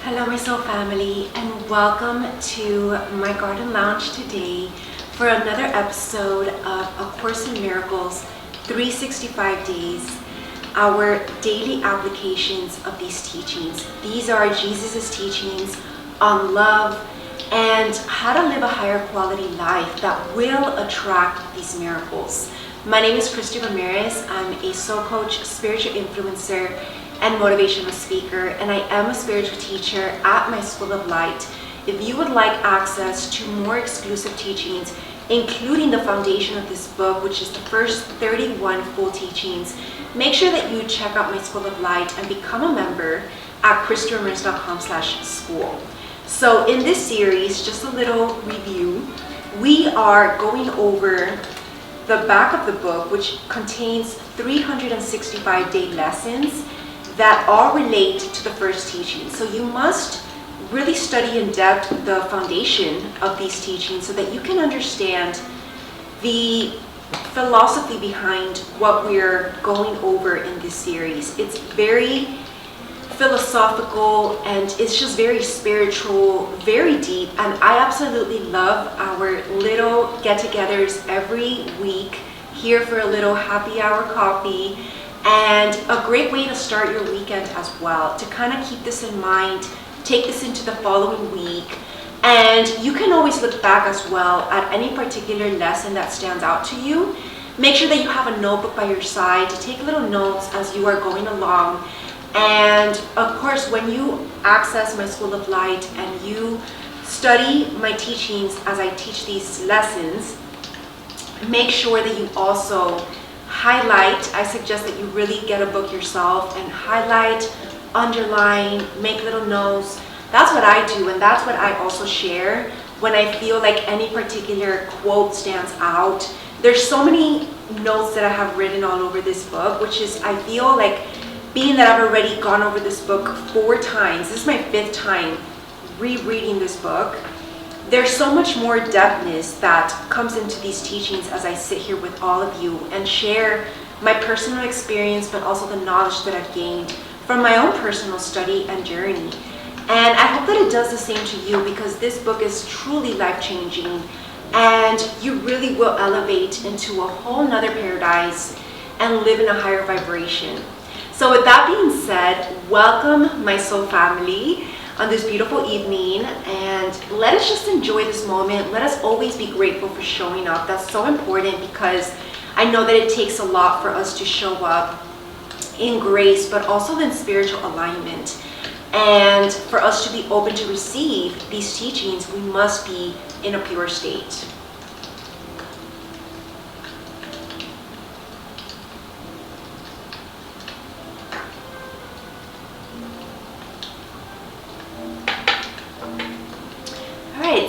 Hello, my soul family, and welcome to my garden lounge today for another episode of A Course in Miracles 365 Days, our daily applications of these teachings. These are Jesus' teachings on love and how to live a higher quality life that will attract these miracles. My name is Christy Ramirez. I'm a soul coach, spiritual influencer, and motivational speaker, and I am a spiritual teacher at my School of Light. If you would like access to more exclusive teachings, including the foundation of this book, which is the first 31 full teachings, make sure that you check out my School of Light and become a member at christyramirez.com/school. So in this series, just a little review, we are going over the back of the book, which contains 365-day lessons that all relate to the first teaching. So you must really study in depth the foundation of these teachings so that you can understand the philosophy behind what we're going over in this series. It's very philosophical and it's just very spiritual, very deep, and I absolutely love our little get-togethers every week here for a little happy hour coffee. And a great way to start your weekend as well, to kind of keep this in mind, take this into the following week. And you can always look back as well at any particular lesson that stands out to you. Make sure that you have a notebook by your side to take little notes as you are going along. And of course, when you access my School of Light and you study my teachings as I teach these lessons, make sure that you also highlight. I suggest that you really get a book yourself and highlight, underline, make little notes. That's what I do, and that's what I also share when I feel like any particular quote stands out. There's so many notes that I have written all over this book, which is, I feel like, being that I've already gone over this book 4 times, this is my 5th time rereading this book, there's so much more depthness that comes into these teachings as I sit here with all of you and share my personal experience, but also the knowledge that I've gained from my own personal study and journey. And I hope that it does the same to you, because this book is truly life-changing and you really will elevate into a whole nother paradise and live in a higher vibration. So with that being said, welcome my soul family on this beautiful evening, and let us just enjoy this moment. Let us always be grateful for showing up. That's so important, because I know that it takes a lot for us to show up in grace, but also in spiritual alignment. And for us to be open to receive these teachings, we must be in a pure state.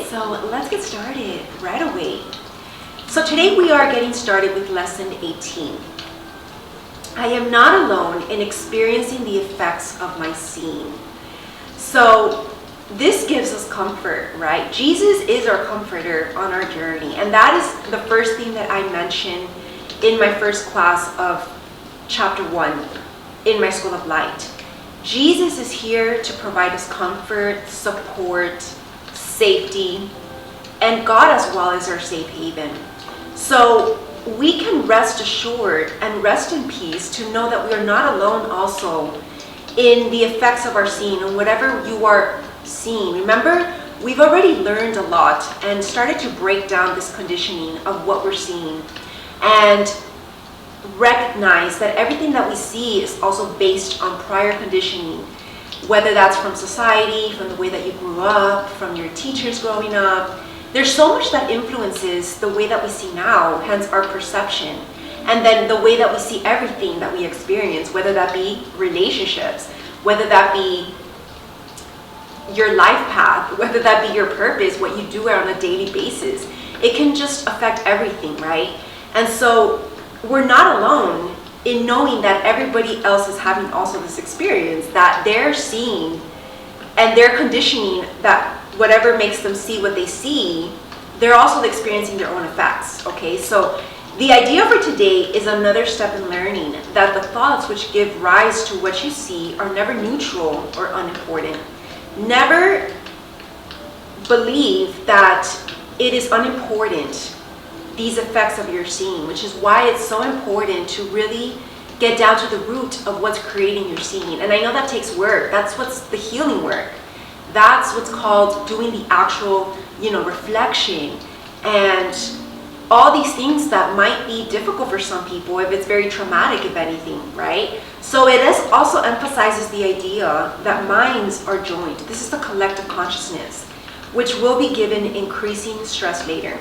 So let's get started right away. So today we are getting started with lesson 18. I am not alone in experiencing the effects of my seeing. So this gives us comfort, right? Jesus is our comforter on our journey. And that is the first thing that I mentioned in my first class of chapter 1 in my School of Light. Jesus is here to provide us comfort, support, safety, and God as well is our safe haven. So we can rest assured and rest in peace to know that we are not alone also in the effects of our seeing and whatever you are seeing. Remember, we've already learned a lot and started to break down this conditioning of what we're seeing, and recognize that everything that we see is also based on prior conditioning. Whether that's from society, from the way that you grew up, from your teachers growing up. There's so much that influences the way that we see now, hence our perception. And then the way that we see everything that we experience, whether that be relationships, whether that be your life path, whether that be your purpose, what you do on a daily basis. It can just affect everything, right? And so we're not alone in knowing that everybody else is having also this experience, that they're seeing and they're conditioning that whatever makes them see what they see, they're also experiencing their own effects, okay? So the idea for today is another step in learning that the thoughts which give rise to what you see are never neutral or unimportant. Never believe that it is unimportant, these effects of your seeing, which is why it's so important to really get down to the root of what's creating your seeing. And I know that takes work. That's what's the healing work. That's what's called doing the actual, reflection and all these things that might be difficult for some people if it's very traumatic, if anything, right? So it also emphasizes the idea that minds are joined. This is the collective consciousness, which will be given increasing stress later.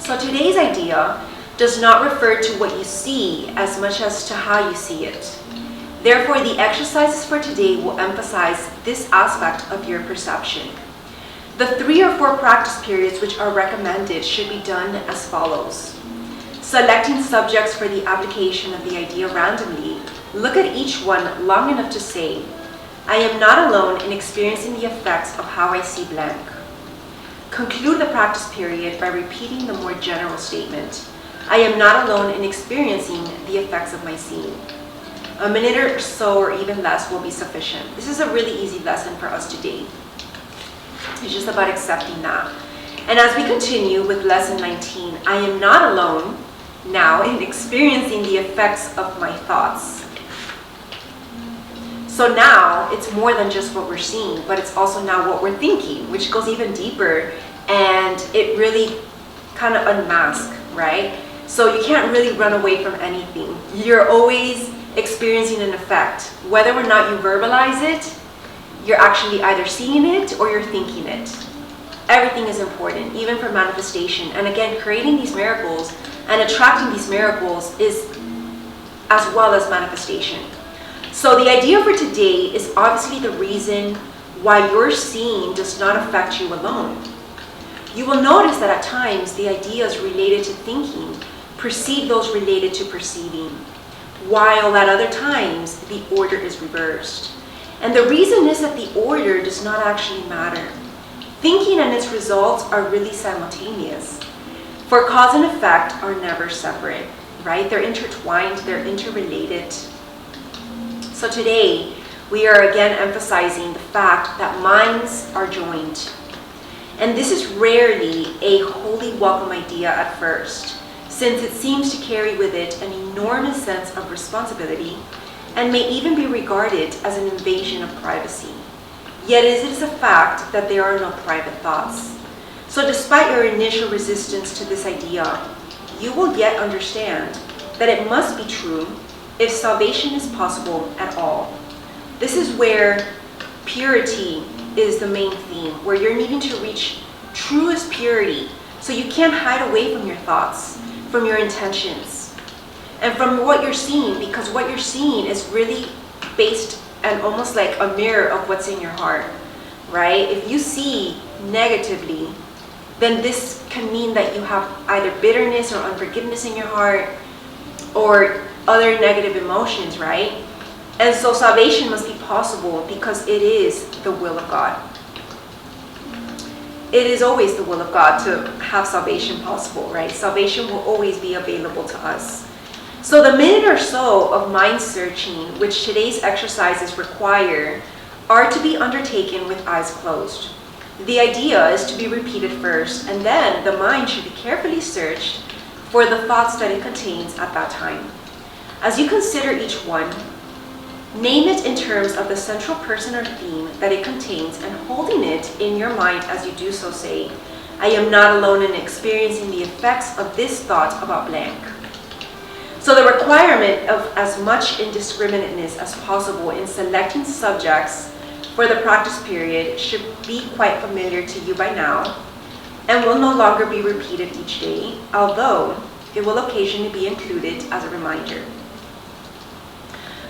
So today's idea does not refer to what you see as much as to how you see it. Therefore, the exercises for today will emphasize this aspect of your perception. The 3 or 4 practice periods which are recommended should be done as follows. Selecting subjects for the application of the idea randomly, look at each one long enough to say, I am not alone in experiencing the effects of how I see blank. Conclude the practice period by repeating the more general statement, I am not alone in experiencing the effects of my seeing. A minute or so, or even less, will be sufficient. This is a really easy lesson for us today. It's just about accepting that. And as we continue with lesson 19, I am not alone now in experiencing the effects of my thoughts. So now it's more than just what we're seeing, but it's also now what we're thinking, which goes even deeper, and it really kind of unmasks, right? So you can't really run away from anything. You're always experiencing an effect. Whether or not you verbalize it, you're actually either seeing it or you're thinking it. Everything is important, even for manifestation. And again, creating these miracles and attracting these miracles is as well as manifestation. So the idea for today is obviously the reason why your seeing does not affect you alone. You will notice that at times the ideas related to thinking precede those related to perceiving, while at other times the order is reversed. And the reason is that the order does not actually matter. Thinking and its results are really simultaneous. For cause and effect are never separate, right? They're intertwined, they're interrelated. So today, we are again emphasizing the fact that minds are joined. And this is rarely a wholly welcome idea at first, since it seems to carry with it an enormous sense of responsibility and may even be regarded as an invasion of privacy. Yet it is a fact that there are no private thoughts. So despite your initial resistance to this idea, you will yet understand that it must be true if salvation is possible at all. This is where purity is the main theme, where you're needing to reach truest purity. So you can't hide away from your thoughts, from your intentions, and from what you're seeing, because what you're seeing is really based and almost like a mirror of what's in your heart, right? If you see negatively, then this can mean that you have either bitterness or unforgiveness in your heart or other negative emotions, right? And so salvation must be possible because it is the will of God. It is always the will of God to have salvation possible, right? Salvation will always be available to us. So the minute or so of mind searching, which today's exercises require, are to be undertaken with eyes closed. The idea is to be repeated first, and then the mind should be carefully searched for the thoughts that it contains at that time. As you consider each one, name it in terms of the central person or theme that it contains, and holding it in your mind as you do so say, I am not alone in experiencing the effects of this thought about blank. So the requirement of as much indiscriminateness as possible in selecting subjects for the practice period should be quite familiar to you by now and will no longer be repeated each day, although it will occasionally be included as a reminder.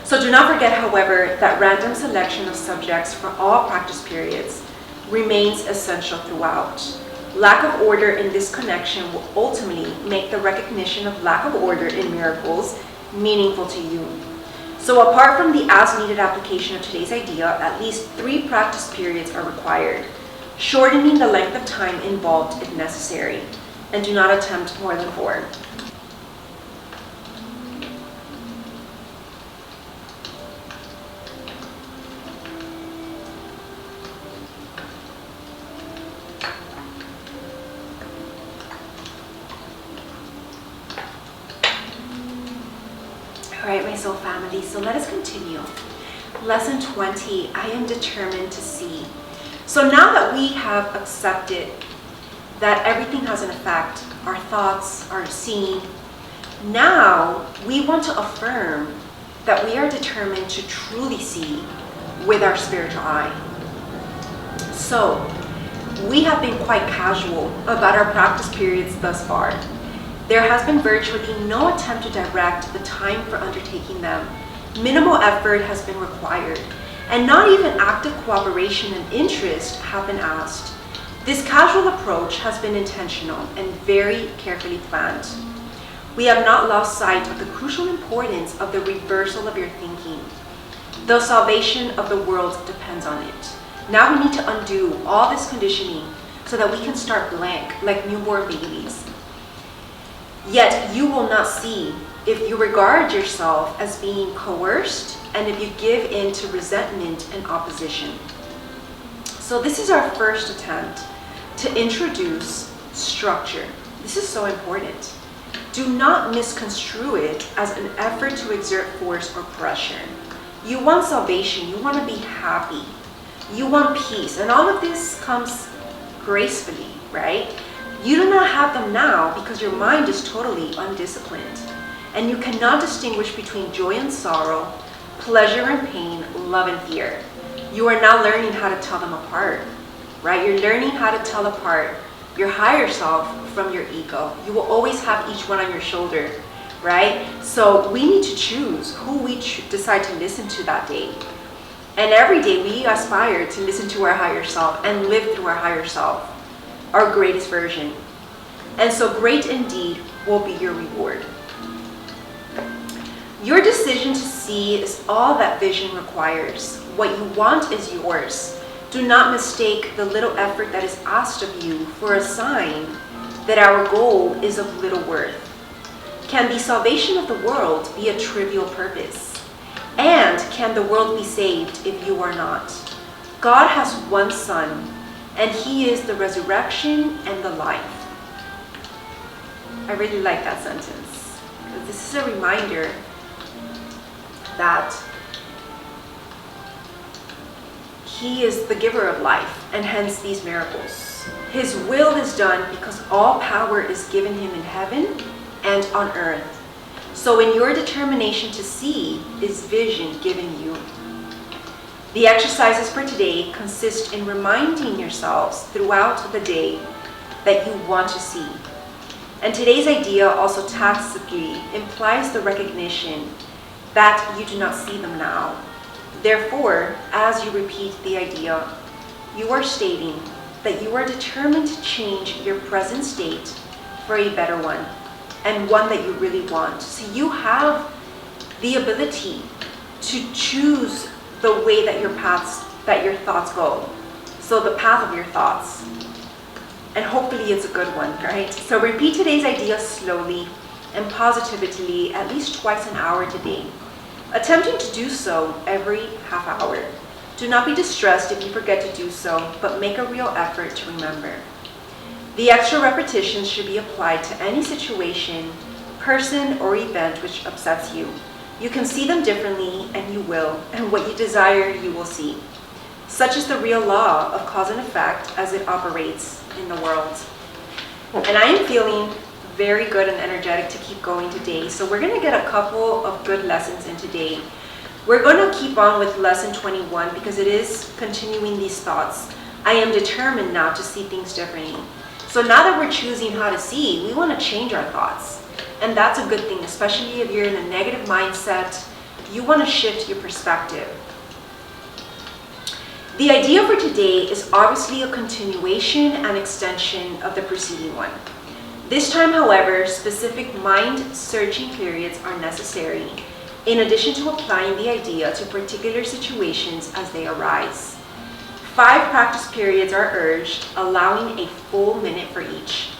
So do not forget, however, that random selection of subjects for all practice periods remains essential throughout. Lack of order in this connection will ultimately make the recognition of lack of order in miracles meaningful to you. So apart from the as-needed application of today's idea, at least 3 practice periods are required, shortening the length of time involved if necessary, and do not attempt more than 4. All right, my soul family, so let us continue. Lesson 20, I am determined to see. So now that we have accepted that everything has an effect, our thoughts are seen, now we want to affirm that we are determined to truly see with our spiritual eye. So we have been quite casual about our practice periods thus far. There has been virtually no attempt to direct the time for undertaking them. Minimal effort has been required, and not even active cooperation and interest have been asked. This casual approach has been intentional and very carefully planned. We have not lost sight of the crucial importance of the reversal of your thinking. The salvation of the world depends on it. Now we need to undo all this conditioning so that we can start blank like newborn babies. Yet you will not see if you regard yourself as being coerced and if you give in to resentment and opposition. So this is our first attempt to introduce structure. This is so important. Do not misconstrue it as an effort to exert force or pressure. You want salvation, you want to be happy, you want peace, and all of this comes gracefully, right? You do not have them now because your mind is totally undisciplined, and you cannot distinguish between joy and sorrow, pleasure and pain, love and fear. You are now learning how to tell them apart, right? You're learning how to tell apart your higher self from your ego. You will always have each one on your shoulder, right? So we need to choose who we decide to listen to that day. And every day we aspire to listen to our higher self and live through our higher self, our greatest version. And so great indeed will be your reward. Your decision to see is all that vision requires. What you want is yours. Do not mistake the little effort that is asked of you for a sign that our goal is of little worth. Can the salvation of the world be a trivial purpose? And can the world be saved if you are not? God has one Son, and He is the resurrection and the life. I really like that sentence. This is a reminder that He is the giver of life, and hence these miracles. His will is done because all power is given Him in heaven and on earth. So in your determination to see is vision given you. The exercises for today consist in reminding yourselves throughout the day that you want to see. And today's idea also tacitly implies the recognition that you do not see them now. Therefore, as you repeat the idea, you are stating that you are determined to change your present state for a better one, and one that you really want. So you have the ability to choose the way that your thoughts go. So the path of your thoughts. And hopefully it's a good one, right? So repeat today's idea slowly and positively at least twice an hour today, attempting to do so every half hour. Do not be distressed if you forget to do so, but make a real effort to remember. The extra repetitions should be applied to any situation, person, or event which upsets you. You can see them differently, and you will, and what you desire, you will see. Such is the real law of cause and effect as it operates in the world. And I am feeling very good and energetic to keep going today. So we're going to get a couple of good lessons in today. We're going to keep on with lesson 21 because it is continuing these thoughts. I am determined now to see things differently. So now that we're choosing how to see, we want to change our thoughts. And that's a good thing, especially if you're in a negative mindset. You want to shift your perspective. The idea for today is obviously a continuation and extension of the preceding one. This time, however, specific mind-searching periods are necessary, in addition to applying the idea to particular situations as they arise. 5 practice periods are urged, allowing a full minute for each.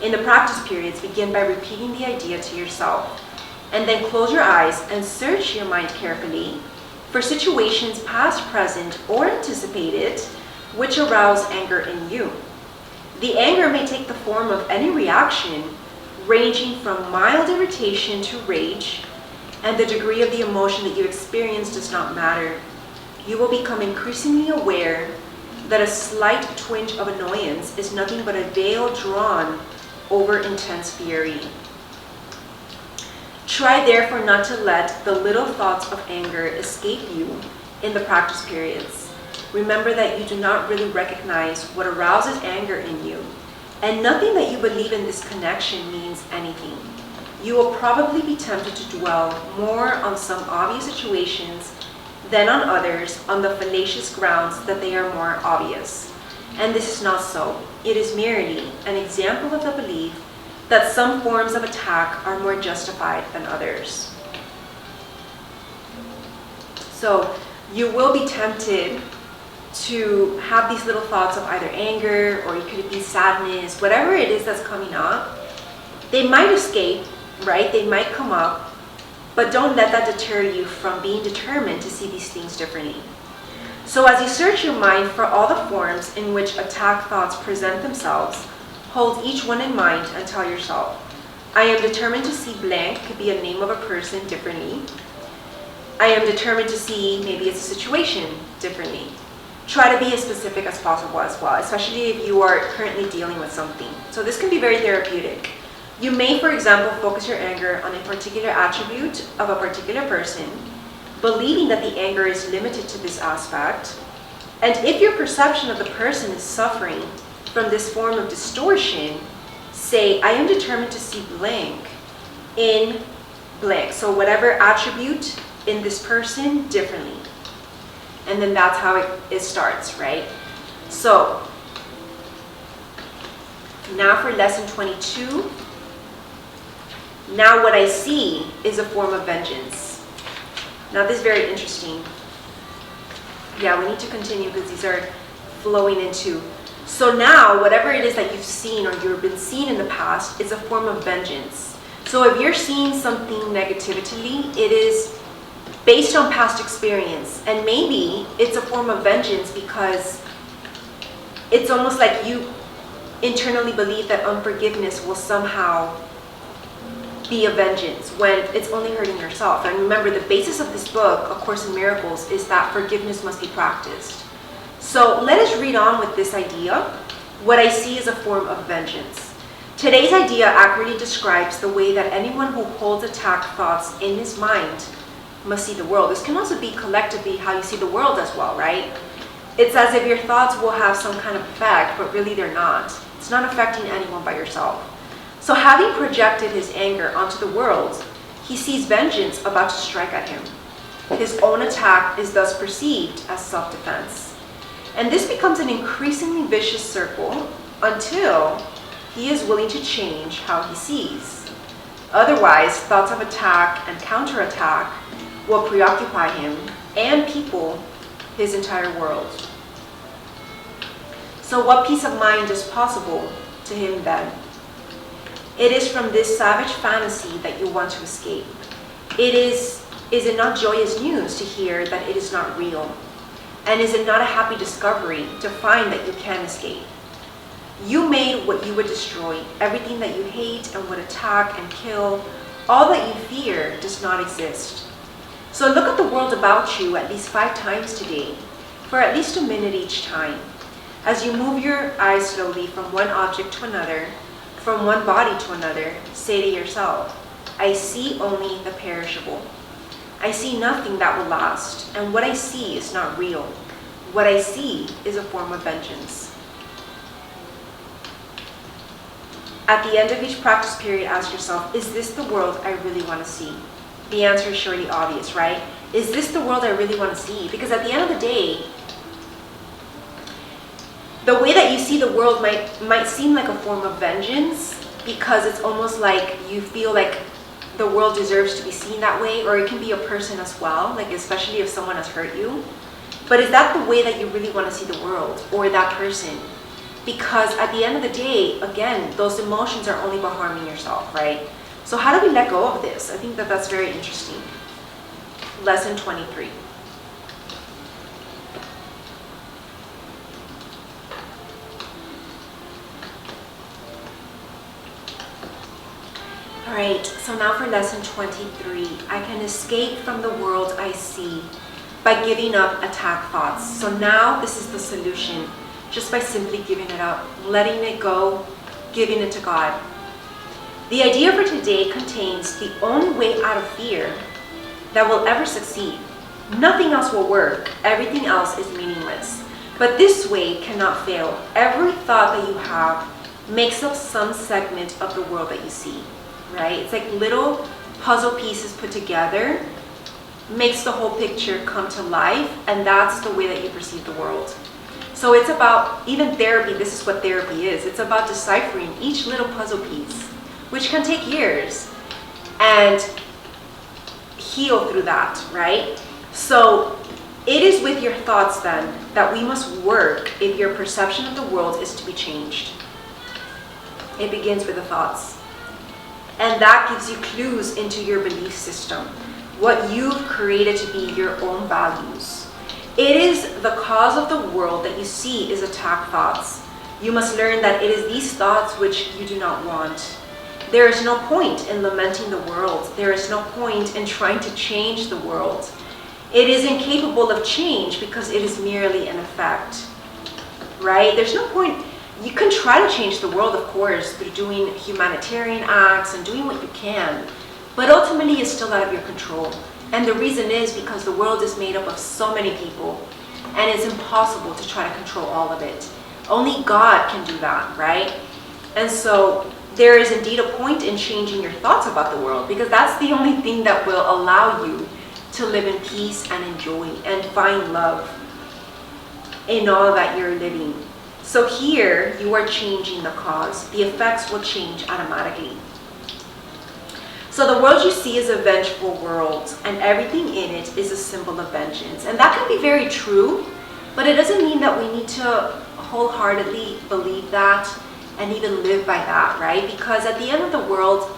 In the practice periods, begin by repeating the idea to yourself, and then close your eyes and search your mind carefully for situations past, present, or anticipated which arouse anger in you. The anger may take the form of any reaction ranging from mild irritation to rage, and the degree of the emotion that you experience does not matter. You will become increasingly aware that a slight twinge of annoyance is nothing but a veil drawn over intense fury. Try therefore not to let the little thoughts of anger escape you in the practice periods. Remember that you do not really recognize what arouses anger in you, and nothing that you believe in this connection means anything. You will probably be tempted to dwell more on some obvious situations than on others on the fallacious grounds that they are more obvious. And this is not so. It is merely an example of the belief that some forms of attack are more justified than others. So you will be tempted to have these little thoughts of either anger, or it could be sadness, whatever it is that's coming up. They might escape, right? They might come up, but don't let that deter you from being determined to see these things differently. So as you search your mind for all the forms in which attack thoughts present themselves, hold each one in mind and tell yourself, I am determined to see blank, could be a name of a person, differently. I am determined to see, maybe it's a situation, differently. Try to be as specific as possible as well, especially if you are currently dealing with something. So this can be very therapeutic. You may, for example, focus your anger on a particular attribute of a particular person, believing that the anger is limited to this aspect. And if your perception of the person is suffering from this form of distortion, say, I am determined to see blank in blank. So whatever attribute in this person differently. And then that's how it starts, right? So now for lesson 22. Now what I see is a form of vengeance. Now this is very interesting. Yeah, we need to continue because these are flowing into. So now whatever it is that you've seen or you've been seeing in the past is a form of vengeance. So if you're seeing something negatively, it is based on past experience, and maybe it's a form of vengeance because it's almost like you internally believe that unforgiveness will somehow be a vengeance when it's only hurting yourself. And remember, the basis of this book, A Course in Miracles, is that forgiveness must be practiced. So let us read on with this idea. What I see is a form of vengeance. Today's idea accurately describes the way that anyone who holds attack thoughts in his mind must see the world. This can also be collectively how you see the world as well, right? It's as if your thoughts will have some kind of effect, but really they're not. It's not affecting anyone but yourself. So having projected his anger onto the world, he sees vengeance about to strike at him. His own attack is thus perceived as self-defense. And this becomes an increasingly vicious circle until he is willing to change how he sees. Otherwise, thoughts of attack and counterattack will preoccupy him and people his entire world. So what peace of mind is possible to him then? It is from this savage fantasy that you want to escape. Is it not joyous news to hear that it is not real? And is it not a happy discovery to find that you can escape? You made what you would destroy, everything that you hate and would attack and kill, all that you fear does not exist. So look at the world about you at least 5 times today, for at least a minute each time. As you move your eyes slowly from one object to another, from one body to another, say to yourself, I see only the perishable. I see nothing that will last, and what I see is not real. What I see is a form of vengeance. At the end of each practice period, ask yourself, is this the world I really want to see? The answer is surely obvious, right? Is this the world I really want to see? Because at the end of the day, the way that you see the world might seem like a form of vengeance, because it's almost like you feel like the world deserves to be seen that way, or it can be a person as well, like especially if someone has hurt you. But is that the way that you really want to see the world or that person? Because at the end of the day, again, those emotions are only about harming yourself, right? So how do we let go of this? I think that that's very interesting. Lesson 23. Alright, so now for lesson 23. I can escape from the world I see by giving up attack thoughts. So now this is the solution, just by simply giving it up, letting it go, giving it to God. The idea for today contains the only way out of fear that will ever succeed. Nothing else will work. Everything else is meaningless. But this way cannot fail. Every thought that you have makes up some segment of the world that you see, right? It's like little puzzle pieces put together makes the whole picture come to life, and that's the way that you perceive the world. So it's about, even therapy, this is what therapy is. It's about deciphering each little puzzle piece, which can take years, and heal through that, right? So it is with your thoughts then that we must work if your perception of the world is to be changed. It begins with the thoughts. And that gives you clues into your belief system, what you've created to be your own values. It is the cause of the world that you see is attack thoughts. You must learn that it is these thoughts which you do not want. There is no point in lamenting the world. There is no point in trying to change the world. It is incapable of change because it is merely an effect, right? There's no point. You can try to change the world, of course, through doing humanitarian acts and doing what you can, but ultimately it's still out of your control. And the reason is because the world is made up of so many people, and it's impossible to try to control all of it. Only God can do that, right? And so there is indeed a point in changing your thoughts about the world, because that's the only thing that will allow you to live in peace and enjoy and find love in all that you're living. So here you are changing the cause. The effects will change automatically. So the world you see is a vengeful world, and everything in it is a symbol of vengeance. And that can be very true, but it doesn't mean that we need to wholeheartedly believe that and even live by that, right? Because at the end of the world,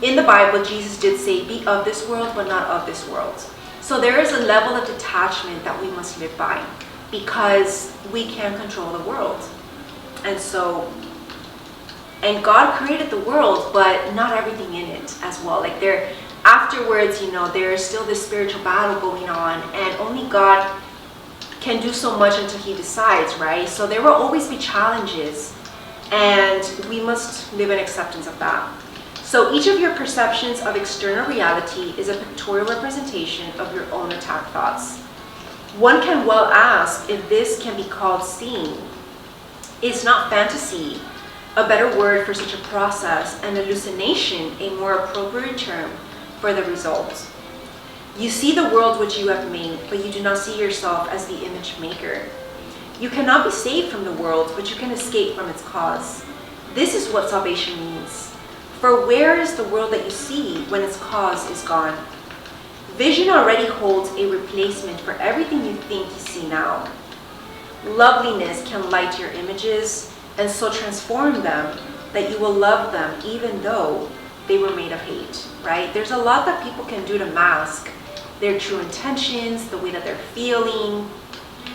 in the Bible, Jesus did say, be of this world, but not of this world. So there is a level of detachment that we must live by, because we can't control the world. And God created the world, but not everything in it as well. Like afterwards, there is still this spiritual battle going on, and only God can do so much until he decides, right? So there will always be challenges, and we must live in acceptance of that. So each of your perceptions of external reality is a pictorial representation of your own attack thoughts. One can well ask if this can be called seeing. Is not fantasy a better word for such a process, and hallucination a more appropriate term for the results? You see the world which you have made, but you do not see yourself as the image maker. You cannot be saved from the world, but you can escape from its cause. This is what salvation means. For where is the world that you see when its cause is gone? Vision already holds a replacement for everything you think you see now. Loveliness can light your images and so transform them that you will love them even though they were made of hate, right? There's a lot that people can do to mask their true intentions, the way that they're feeling,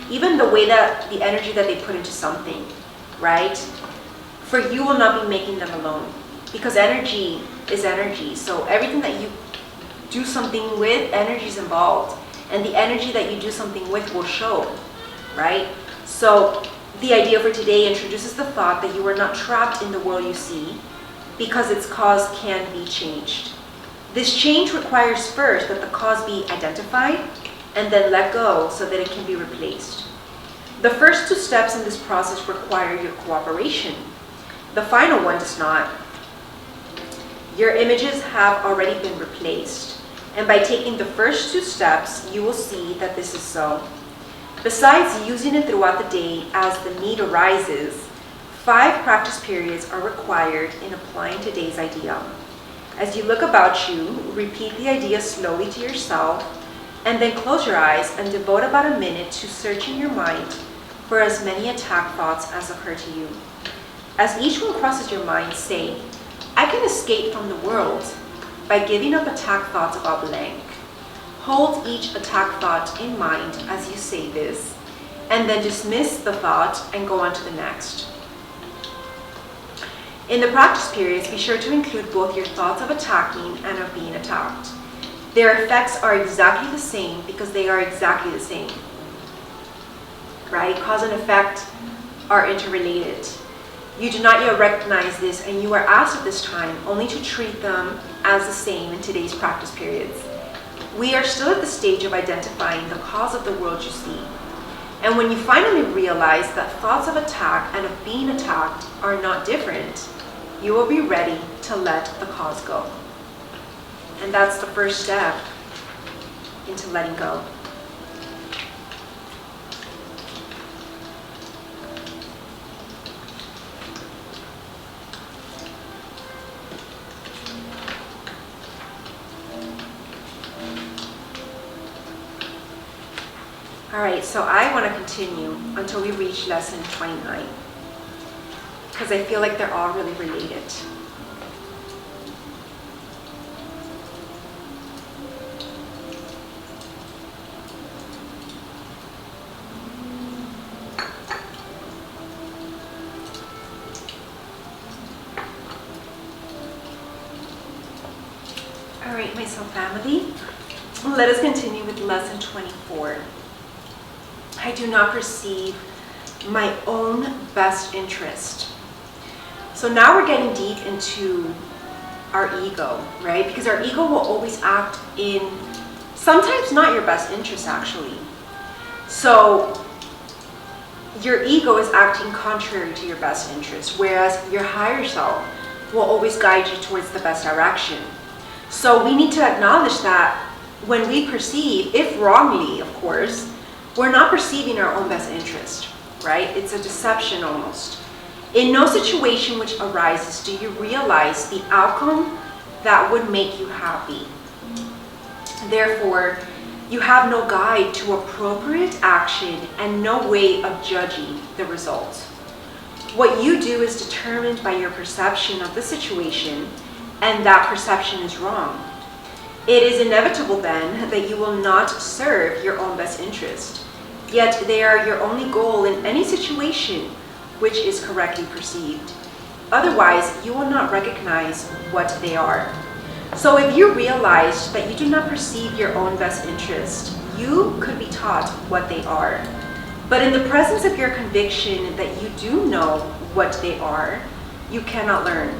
even the way that the energy that they put into something, right? For you will not be making them alone, because energy is energy. So everything that you do something with, energy is involved, and the energy that you do something with will show, right? So the idea for today introduces the thought that you are not trapped in the world you see, because its cause can be changed. This change requires first that the cause be identified and then let go so that it can be replaced. The first two steps in this process require your cooperation. The final one does not. Your images have already been replaced, and by taking the first two steps, you will see that this is so. Besides using it throughout the day as the need arises, 5 practice periods are required in applying today's idea. As you look about you, repeat the idea slowly to yourself, and then close your eyes and devote about a minute to searching your mind for as many attack thoughts as occur to you. As each one crosses your mind, say, I can escape from the world by giving up attack thoughts about blank. Hold each attack thought in mind as you say this, and then dismiss the thought and go on to the next. In the practice periods, be sure to include both your thoughts of attacking and of being attacked. Their effects are exactly the same because they are exactly the same, right? Cause and effect are interrelated. You do not yet recognize this, and you are asked at this time only to treat them as the same in today's practice periods. We are still at the stage of identifying the cause of the world you see. And when you finally realize that thoughts of attack and of being attacked are not different, you will be ready to let the cause go. And that's the first step into letting go. All right, so I want to continue until we reach lesson 29, because I feel like they're all really related. All right, my soul family, let us continue with lesson 24. I do not perceive my own best interest. So now we're getting deep into our ego, right? Because our ego will always act in sometimes not your best interest, actually. So your ego is acting contrary to your best interest, whereas your higher self will always guide you towards the best direction. So we need to acknowledge that when we perceive, if wrongly, of course, we're not perceiving our own best interest, right? It's a deception almost. In no situation which arises do you realize the outcome that would make you happy. Therefore, you have no guide to appropriate action and no way of judging the result. What you do is determined by your perception of the situation, and that perception is wrong. It is inevitable then that you will not serve your own best interest, yet they are your only goal in any situation which is correctly perceived. Otherwise, you will not recognize what they are. So if you realize that you do not perceive your own best interest, you could be taught what they are. But in the presence of your conviction that you do know what they are, you cannot learn.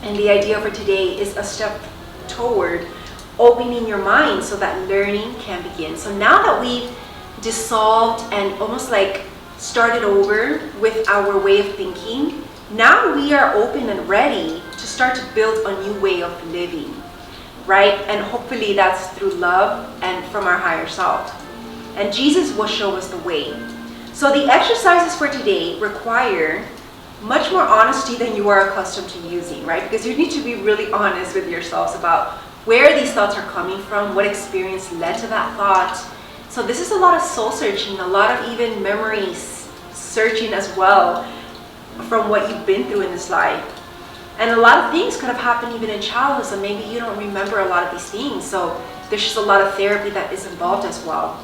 And the idea for today is a step toward opening your mind so that learning can begin. So now that we've dissolved and almost like started over with our way of thinking, now we are open and ready to start to build a new way of living, right? And hopefully that's through love and from our higher self. And Jesus will show us the way. So the exercises for today require much more honesty than you are accustomed to using, right? Because you need to be really honest with yourselves about where these thoughts are coming from, what experience led to that thought. So this is a lot of soul searching, a lot of even memory searching as well from what you've been through in this life. And a lot of things could have happened even in childhood, so maybe you don't remember a lot of these things. So there's just a lot of therapy that is involved as well.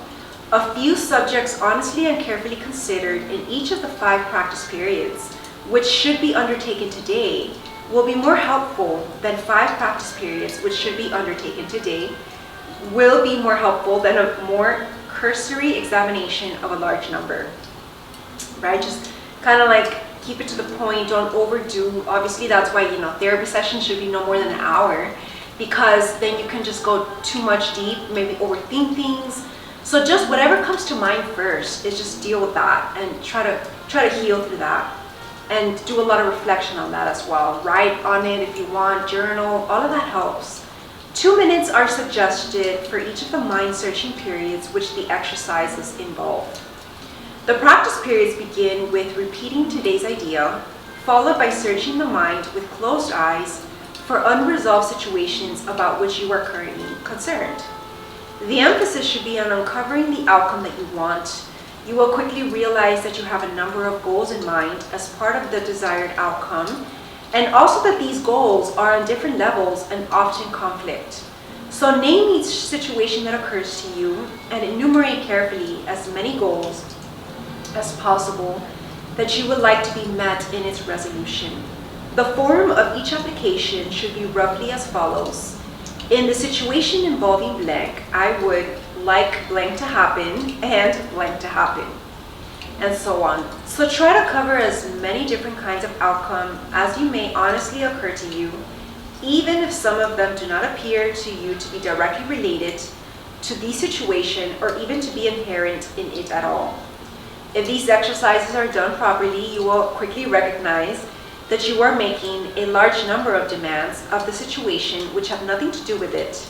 A few subjects honestly and carefully considered in each of the 5 practice periods, which should be undertaken today, will be more helpful than 5 practice periods, which should be undertaken today, will be more helpful than a more cursory examination of a large number, right? Just kind of like keep it to the point, don't overdo. Obviously, that's why, therapy sessions should be no more than an hour, because then you can just go too much deep, maybe overthink things. So just whatever comes to mind first is just deal with that and try to heal through that. And do a lot of reflection on that as well. Write on it if you want, journal, all of that helps. 2 minutes are suggested for each of the mind-searching periods which the exercises involve. The practice periods begin with repeating today's idea, followed by searching the mind with closed eyes for unresolved situations about which you are currently concerned. The emphasis should be on uncovering the outcome that you want. You will quickly realize that you have a number of goals in mind as part of the desired outcome, and also that these goals are on different levels and often conflict. So name each situation that occurs to you and enumerate carefully as many goals as possible that you would like to be met in its resolution. The form of each application should be roughly as follows. In the situation involving blank, I would like blank to happen and blank to happen, and so on. So try to cover as many different kinds of outcome as you may honestly occur to you, even if some of them do not appear to you to be directly related to the situation or even to be inherent in it at all. If these exercises are done properly, you will quickly recognize that you are making a large number of demands of the situation which have nothing to do with it.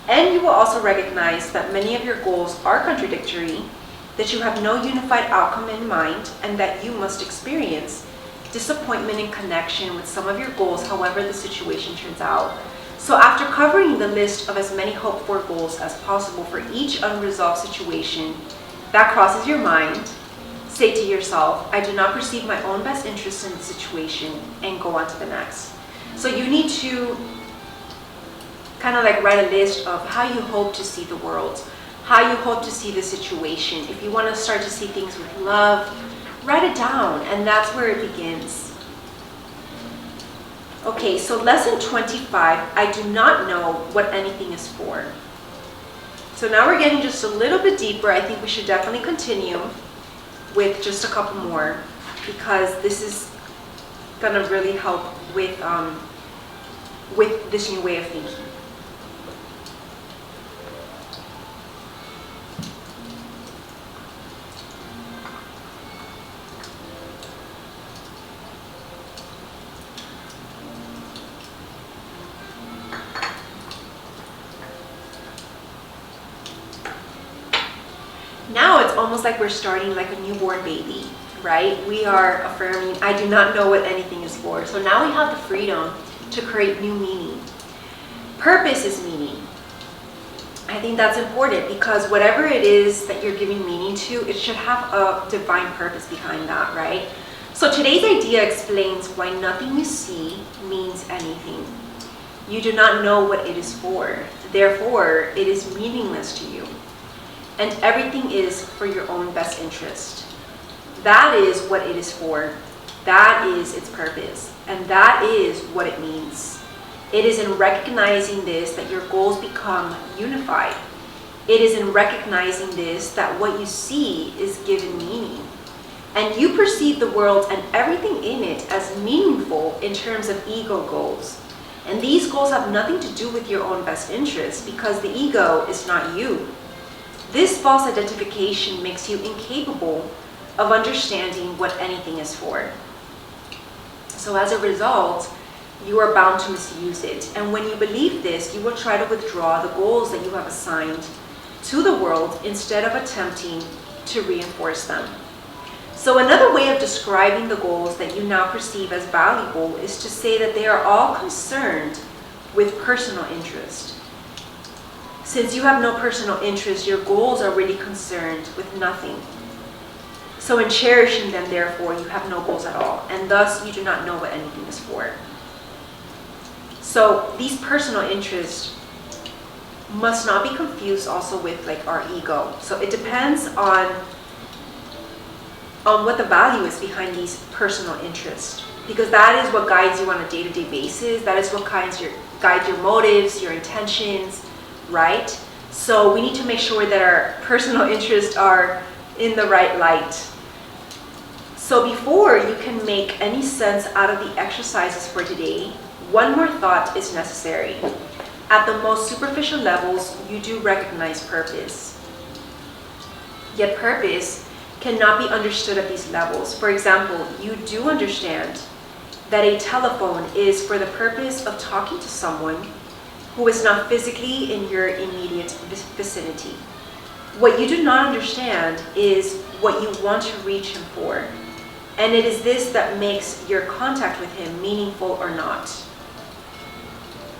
And you will also recognize that many of your goals are contradictory, that you have no unified outcome in mind, and that you must experience disappointment in connection with some of your goals, however the situation turns out. So after covering the list of as many hoped-for goals as possible for each unresolved situation that crosses your mind, say to yourself, I do not perceive my own best interest in the situation, and go on to the next. So you need to kind of like write a list of how you hope to see the world, how you hope to see the situation. If you want to start to see things with love, write it down, and that's where it begins. Okay, so lesson 25, I do not know what anything is for. So now we're getting just a little bit deeper. I think we should definitely continue with just a couple more, because this is going to really help with this new way of thinking. Now it's almost like we're starting like a newborn baby, right? We are affirming, I do not know what anything is for. So now we have the freedom to create new meaning. Purpose is meaning. I think that's important, because whatever it is that you're giving meaning to, it should have a divine purpose behind that, right? So today's idea explains why nothing you see means anything. You do not know what it is for. Therefore, it is meaningless to you. And everything is for your own best interest. That is what it is for. That is its purpose. And that is what it means. It is in recognizing this that your goals become unified. It is in recognizing this that what you see is given meaning. And you perceive the world and everything in it as meaningful in terms of ego goals. And these goals have nothing to do with your own best interest, because the ego is not you. This false identification makes you incapable of understanding what anything is for. So as a result, you are bound to misuse it. And when you believe this, you will try to withdraw the goals that you have assigned to the world instead of attempting to reinforce them. So another way of describing the goals that you now perceive as valuable is to say that they are all concerned with personal interest. Since you have no personal interest, your goals are really concerned with nothing. So in cherishing them, therefore, you have no goals at all, and thus you do not know what anything is for. So these personal interests must not be confused also with like our ego. So it depends on what the value is behind these personal interests, because that is what guides you on a day-to-day basis. That is what guides your motives, your intentions, right? So we need to make sure that our personal interests are in the right light. So before you can make any sense out of the exercises for today, one more thought is necessary. At the most superficial levels, you do recognize purpose. Yet purpose cannot be understood at these levels. For example, you do understand that a telephone is for the purpose of talking to someone who is not physically in your immediate vicinity. What you do not understand is what you want to reach him for. And it is this that makes your contact with him meaningful or not.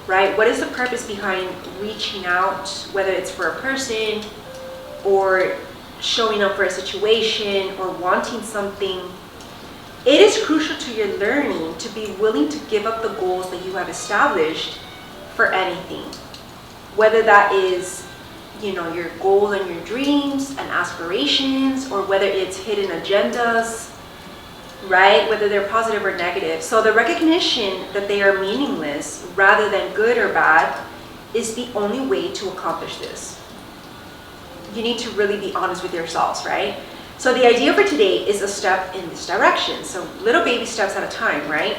Right? What is the purpose behind reaching out, whether it's for a person or showing up for a situation or wanting something? It is crucial to your learning to be willing to give up the goals that you have established for anything. Whether that is, your goals and your dreams and aspirations, or whether it's hidden agendas, right? Whether they're positive or negative. So the recognition that they are meaningless rather than good or bad is the only way to accomplish this. You need to really be honest with yourselves, right? So the idea for today is a step in this direction. So little baby steps at a time, right?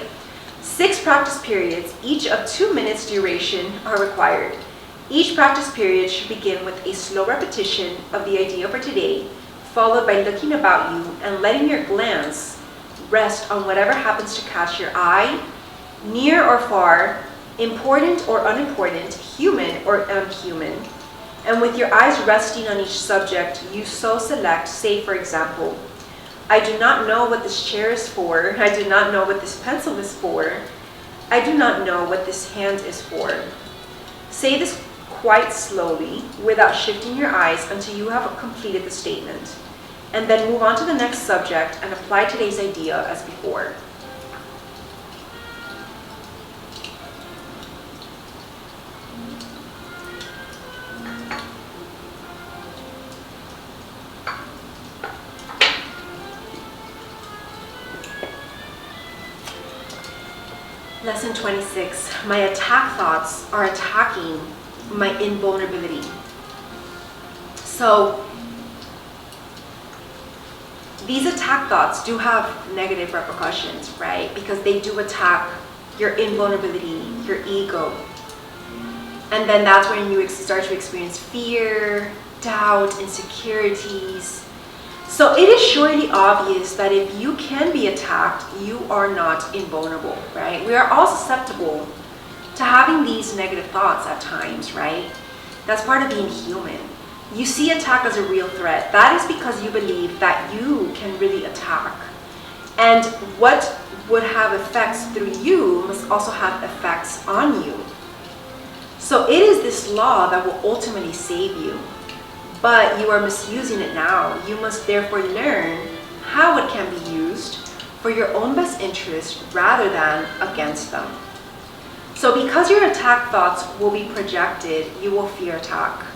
6 practice periods, each of 2 minutes duration, are required. Each practice period should begin with a slow repetition of the idea for today, followed by looking about you and letting your glance rest on whatever happens to catch your eye, near or far, important or unimportant, human or unhuman. And with your eyes resting on each subject, you so select, say for example, I do not know what this chair is for, I do not know what this pencil is for, I do not know what this hand is for. Say this quite slowly without shifting your eyes until you have completed the statement. And then move on to the next subject and apply today's idea as before. Lesson 26. My attack thoughts are attacking my invulnerability. So, these attack thoughts do have negative repercussions, right? Because they do attack your invulnerability, your ego. And then that's when you start to experience fear, doubt, insecurities. So it is surely obvious that if you can be attacked, you are not invulnerable, right? We are all susceptible to having these negative thoughts at times, right? That's part of being human. You see attack as a real threat. That is because you believe that you can really attack. And what would have effects through you must also have effects on you. So it is this law that will ultimately save you. But you are misusing it now. You must therefore learn how it can be used for your own best interest rather than against them. So because your attack thoughts will be projected, you will fear attack.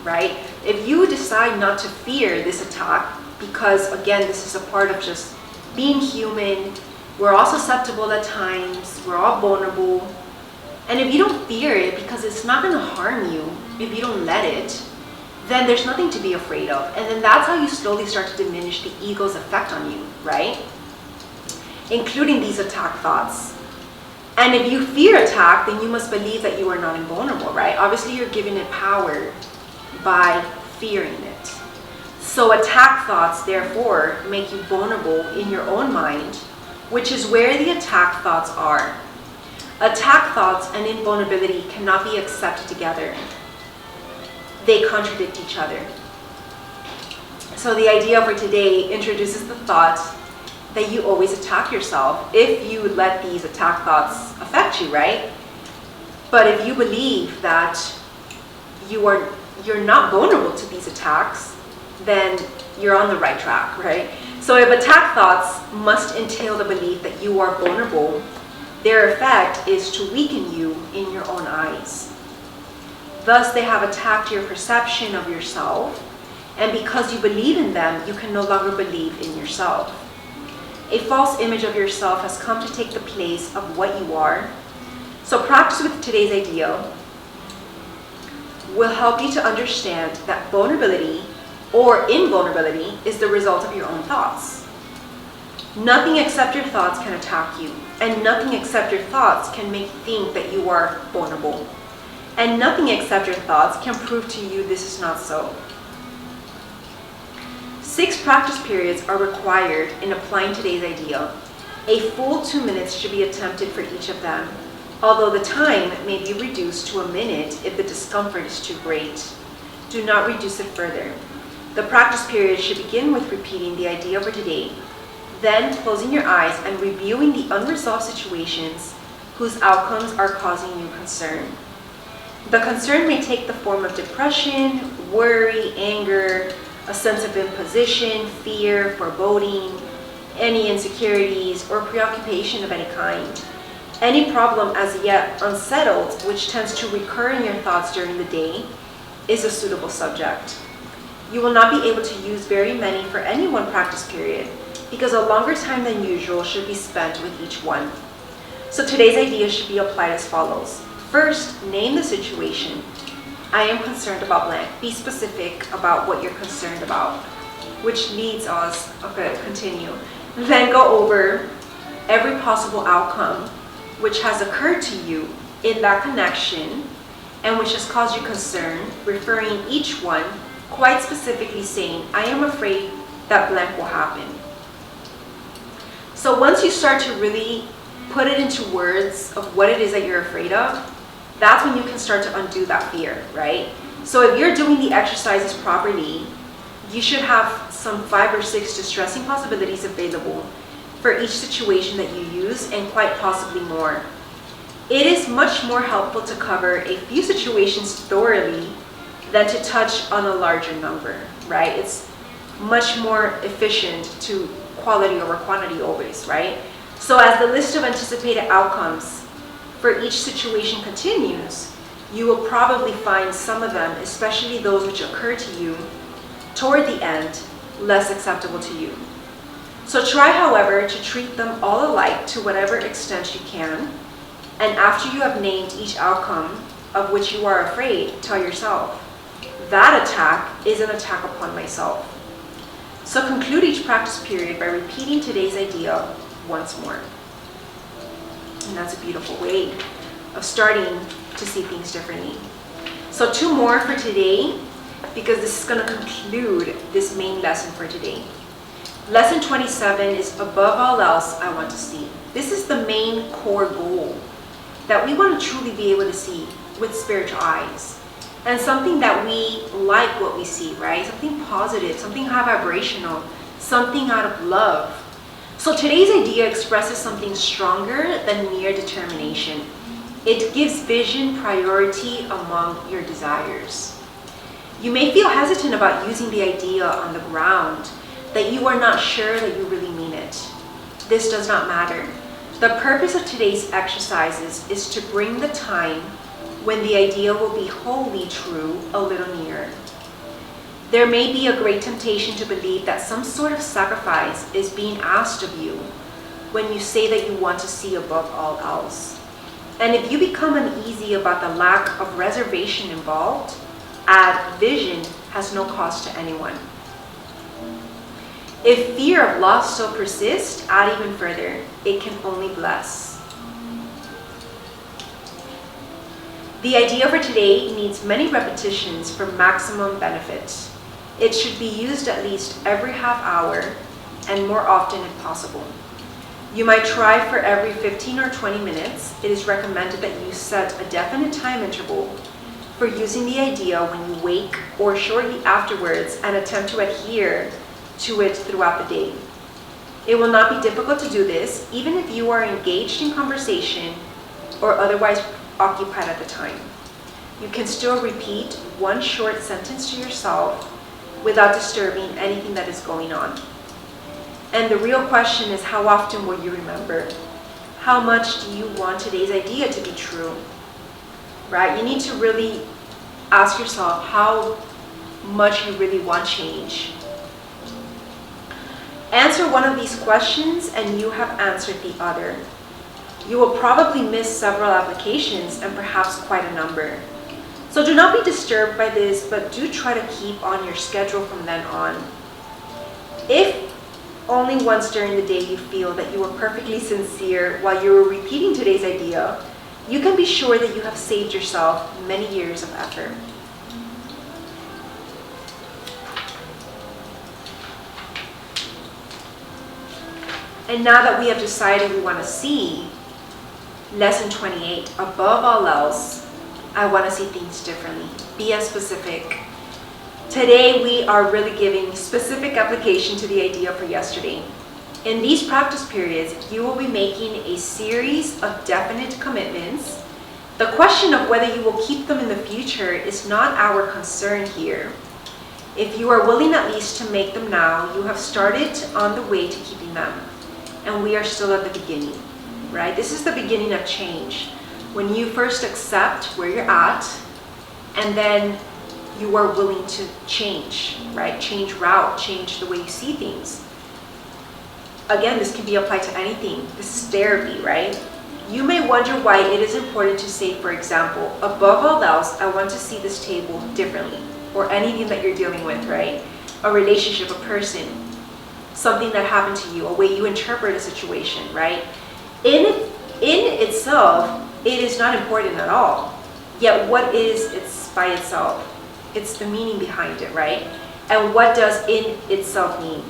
Right? If you decide not to fear this attack, because again, this is a part of just being human, we're all susceptible at times, we're all vulnerable. And if you don't fear it because it's not going to harm you, if you don't let it, then there's nothing to be afraid of. And then that's how you slowly start to diminish the ego's effect on you, right? Including these attack thoughts. And if you fear attack, then you must believe that you are not invulnerable, right? Obviously, you're giving it power by fearing it. So attack thoughts, therefore, make you vulnerable in your own mind, which is where the attack thoughts are. Attack thoughts and invulnerability cannot be accepted together. They contradict each other. So the idea for today introduces the thought that you always attack yourself if you let these attack thoughts affect you, right? But if you believe that you're not vulnerable to these attacks, then you're on the right track, right? So if attack thoughts must entail the belief that you are vulnerable, their effect is to weaken you in your own eyes. Thus, they have attacked your perception of yourself, and because you believe in them, you can no longer believe in yourself. A false image of yourself has come to take the place of what you are. So practice with today's idea will help you to understand that vulnerability or invulnerability is the result of your own thoughts. Nothing except your thoughts can attack you, and nothing except your thoughts can make you think that you are vulnerable. And nothing except your thoughts can prove to you this is not so. 6 practice periods are required in applying today's idea. A full 2 minutes should be attempted for each of them, although the time may be reduced to a minute if the discomfort is too great. Do not reduce it further. The practice period should begin with repeating the idea for today, then closing your eyes and reviewing the unresolved situations whose outcomes are causing you concern. The concern may take the form of depression, worry, anger, a sense of imposition, fear, foreboding, any insecurities, or preoccupation of any kind. Any problem as yet unsettled, which tends to recur in your thoughts during the day, is a suitable subject. You will not be able to use very many for any one practice period, because a longer time than usual should be spent with each one. So today's idea should be applied as follows. First, name the situation. I am concerned about blank. Be specific about what you're concerned about, which leads us, okay, continue. Then go over every possible outcome which has occurred to you in that connection and which has caused you concern, referring each one quite specifically saying, I am afraid that blank will happen. So once you start to really put it into words of what it is that you're afraid of, that's when you can start to undo that fear, right? So if you're doing the exercises properly, you should have some 5 or 6 distressing possibilities available for each situation that you use, and quite possibly more. It is much more helpful to cover a few situations thoroughly than to touch on a larger number, right? It's much more efficient to quality over quantity always, right? So as the list of anticipated outcomes for each situation continues, you will probably find some of them, especially those which occur to you toward the end, less acceptable to you. So try, however, to treat them all alike to whatever extent you can. And after you have named each outcome of which you are afraid, tell yourself, that attack is an attack upon myself. So conclude each practice period by repeating today's idea once more. And that's a beautiful way of starting to see things differently. So 2 more for today, because this is going to conclude this main lesson for today. Lesson 27 is above all else I want to see. This is the main core goal that we want to truly be able to see with spiritual eyes. And something that we like what we see, right? Something positive, something high vibrational, something out of love. So today's idea expresses something stronger than mere determination. It gives vision priority among your desires. You may feel hesitant about using the idea on the ground, that you are not sure that you really mean it. This does not matter. The purpose of today's exercises is to bring the time when the idea will be wholly true a little nearer. There may be a great temptation to believe that some sort of sacrifice is being asked of you when you say that you want to see above all else. And if you become uneasy about the lack of reservation involved, add vision has no cost to anyone. If fear of loss still persists, add even further, it can only bless. The idea for today needs many repetitions for maximum benefit. It should be used at least every half hour and more often if possible. You might try for every 15 or 20 minutes. It is recommended that you set a definite time interval for using the idea when you wake or shortly afterwards, and attempt to adhere to it throughout the day. It will not be difficult to do this, even if you are engaged in conversation or otherwise occupied at the time. You can still repeat one short sentence to yourself without disturbing anything that is going on. And the real question is, how often will you remember? How much do you want today's idea to be true? Right? You need to really ask yourself how much you really want change. Answer one of these questions and you have answered the other. You will probably miss several applications and perhaps quite a number. So do not be disturbed by this, but do try to keep on your schedule from then on. If only once during the day you feel that you were perfectly sincere while you were repeating today's idea, you can be sure that you have saved yourself many years of effort. And now that we have decided we want to see lesson 28, above all else, I want to see things differently. Be as specific. Today we are really giving specific application to the idea for yesterday. In these practice periods, you will be making a series of definite commitments. The question of whether you will keep them in the future is not our concern here. If you are willing at least to make them now, you have started on the way to keeping them. And we are still at the beginning, right? This is the beginning of change. When you first accept where you're at, and then you are willing to change, right? Change route, change the way you see things. again, this can be applied to anything. This is therapy, right? You may wonder why it is important to say, for example, above all else, I want to see this table differently, or anything that you're dealing with, right? A relationship, a person, something that happened to you, a way you interpret a situation, right? In itself, it is not important at all. Yet what is it's by itself? It's the meaning behind it, right? And what does in itself mean?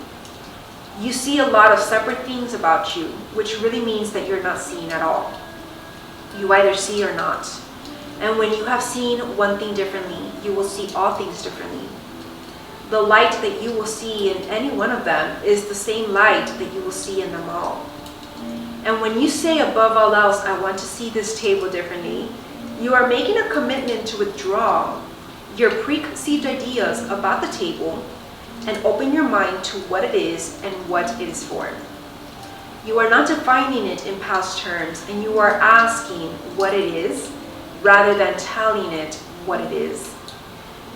You see a lot of separate things about you, which really means that you're not seeing at all. You either see or not. And when you have seen one thing differently, you will see all things differently. The light that you will see in any one of them is the same light that you will see in them all. And when you say above all else, I want to see this table differently, you are making a commitment to withdraw your preconceived ideas about the table and open your mind to what it is and what it is for. You are not defining it in past terms, and you are asking what it is rather than telling it what it is.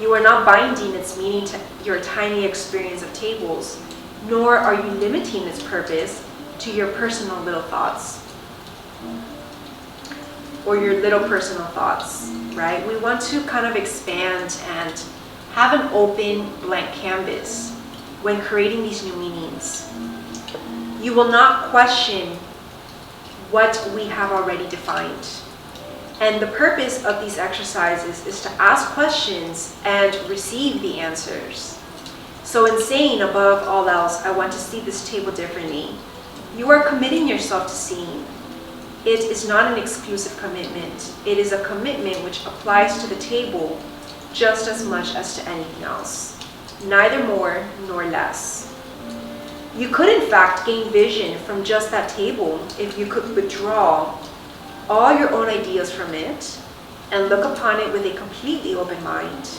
You are not binding its meaning to your tiny experience of tables, nor are you limiting its purpose to your personal little thoughts or your little personal thoughts, right? We want to kind of expand and have an open blank canvas when creating these new meanings. You will not question what we have already defined. And the purpose of these exercises is to ask questions and receive the answers. So in saying above all else, I want to see this table differently, you are committing yourself to seeing. It is not an exclusive commitment. It is a commitment which applies to the table just as much as to anything else, neither more nor less. You could in fact gain vision from just that table if you could withdraw all your own ideas from it and look upon it with a completely open mind.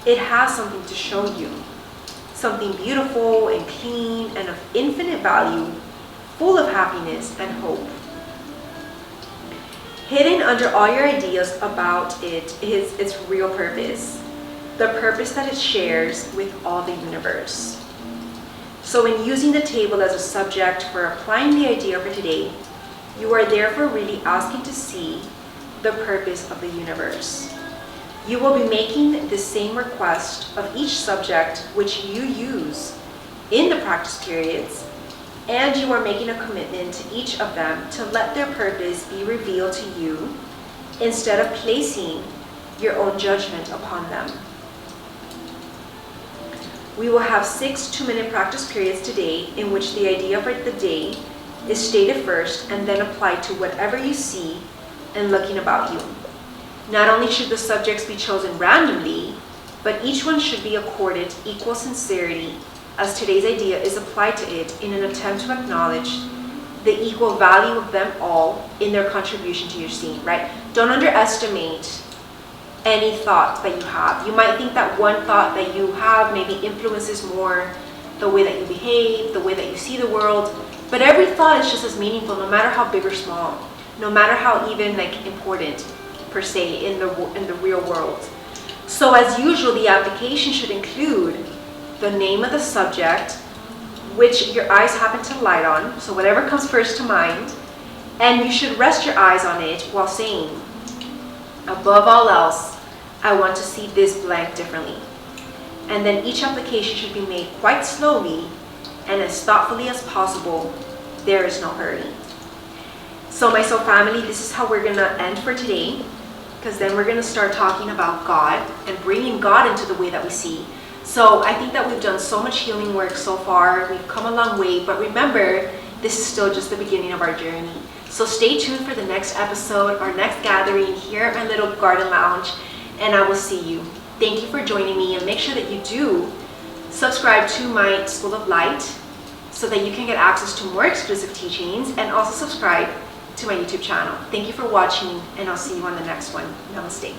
It has something to show you, something beautiful and clean and of infinite value, full of happiness and hope. Hidden under all your ideas about it is its real purpose, the purpose that it shares with all the universe. So in using the table as a subject for applying the idea for today, you are therefore really asking to see the purpose of the universe. You will be making the same request of each subject which you use in the practice periods, and you are making a commitment to each of them to let their purpose be revealed to you instead of placing your own judgment upon them. We will have 6 2-minute practice periods today in which the idea for the day is stated first and then applied to whatever you see and looking about you. Not only should the subjects be chosen randomly, but each one should be accorded equal sincerity as today's idea is applied to it in an attempt to acknowledge the equal value of them all in their contribution to your scene, right? Don't underestimate any thought that you have. You might think that one thought that you have maybe influences more the way that you behave, the way that you see the world, but every thought is just as meaningful no matter how big or small, no matter how even important per se in the real world. So as usual, the application should include the name of the subject, which your eyes happen to light on, so whatever comes first to mind, and you should rest your eyes on it while saying, above all else, I want to see this blank differently. And then each application should be made quite slowly and as thoughtfully as possible. There is no hurry. So my soul family, this is how we're going to end for today, because then we're going to start talking about God and bringing God into the way that we see. So I think that we've done so much healing work so far. We've come a long way, but remember, this is still just the beginning of our journey. So stay tuned for the next episode, our next gathering here at my little garden lounge, and I will see you. Thank you for joining me, and make sure that you do subscribe to my School of Light so that you can get access to more exclusive teachings, and also subscribe to my YouTube channel. Thank you for watching, and I'll see you on the next one. Namaste.